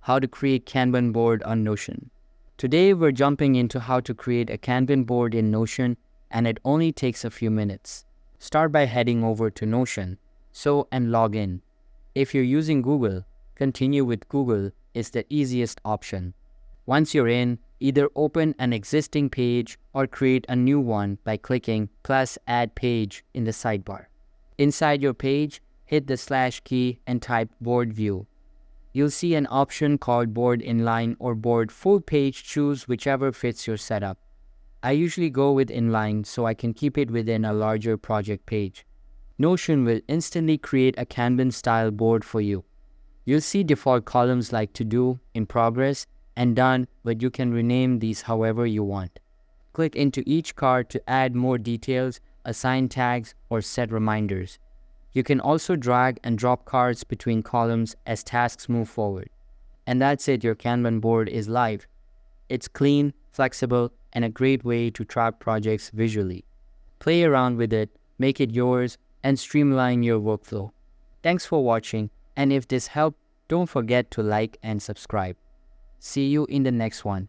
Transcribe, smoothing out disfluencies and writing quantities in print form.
how to create Kanban board on Notion. Today we're jumping into how to create a Kanban board in Notion, and it only takes a few minutes. Start by heading over to Notion, and log in. If you're using Google, continue with Google is the easiest option. Once you're in, either open an existing page or create a new one by clicking +Add Page in the sidebar. Inside your page, hit the / key and type Board View. You'll see an option called Board Inline or Board Full Page. Choose whichever fits your setup. I usually go with Inline so I can keep it within a larger project page. Notion will instantly create a Kanban-style board for you. You'll see default columns like To Do, In Progress, and Done, but you can rename these however you want. Click into each card to add more details, assign tags, or set reminders. You can also drag and drop cards between columns as tasks move forward. And that's it, your Kanban board is live. It's clean, flexible, and a great way to track projects visually. Play around with it, make it yours, and streamline your workflow. Thanks for watching, and if this helped, don't forget to like and subscribe. See you in the next one.